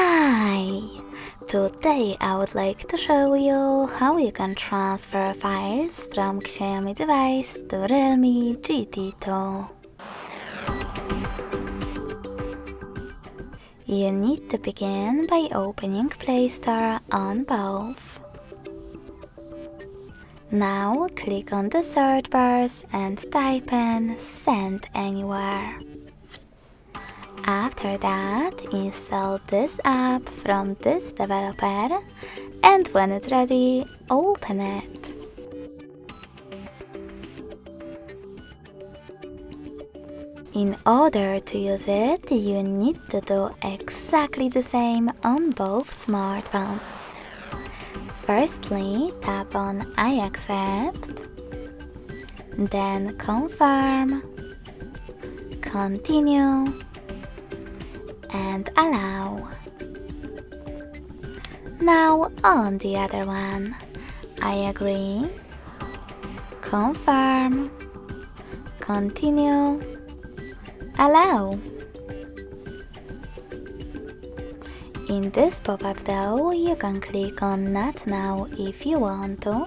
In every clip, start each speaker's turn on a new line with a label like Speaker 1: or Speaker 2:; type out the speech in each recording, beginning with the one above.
Speaker 1: Hi! Today I would like to show you how you can transfer files from Xiaomi device to Realme GT 2. You need to begin by opening Play Store on both. Now click on the search bars and type in Send Anywhere. After that, install this app from this developer, and when it's ready, open it. In order to use it, you need to do exactly the same on both smartphones. Firstly, tap on I accept, then confirm, continue, and allow. Now on the other one, I agree, confirm, continue, allow. In this pop-up though, you can click on Not Now if you want to,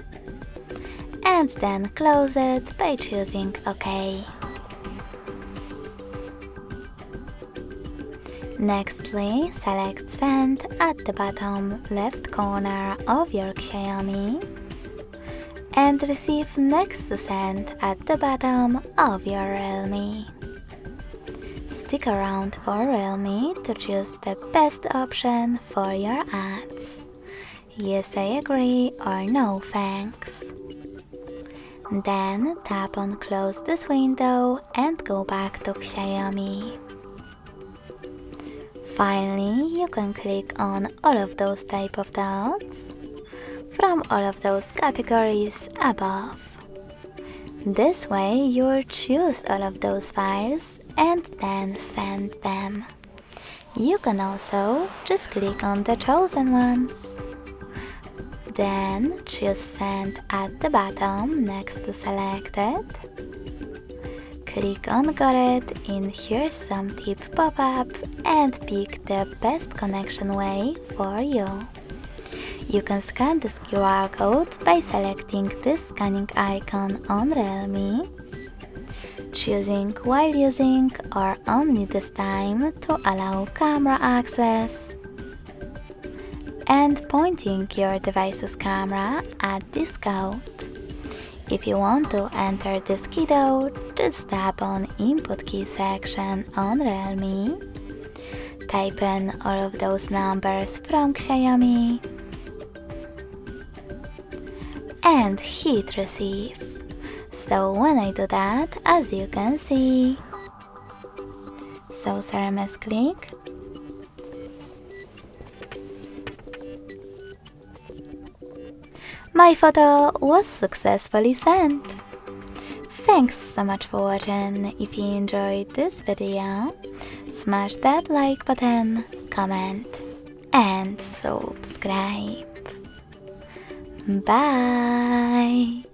Speaker 1: and then close it by choosing OK. Nextly, select Send at the bottom left corner of your Xiaomi and receive next to Send at the bottom of your Realme. Stick around for Realme to choose the best option for your ads. Yes, I agree or no thanks. Then tap on Close this window and go back to Xiaomi. Finally, you can click on all of those type of dots from all of those categories above. This way, you'll choose all of those files and then send them. You can also just click on the chosen ones. Then choose Send at the bottom next to Selected. Click on Got it in Here's Some Tip pop-up and pick the best connection way for you. You can scan this QR code by selecting this scanning icon on Realme, choosing while using or only this time to allow camera access, and pointing your device's camera at this code. If you want to enter this key though, just tap on Input Key section on Realme, type in all of those numbers from Xiaomi, and hit Receive. So when I do that, as you can see, so Ceremes click, my photo was successfully sent. Thanks so much for watching. If you enjoyed this video, smash that like button, comment, and subscribe. Bye!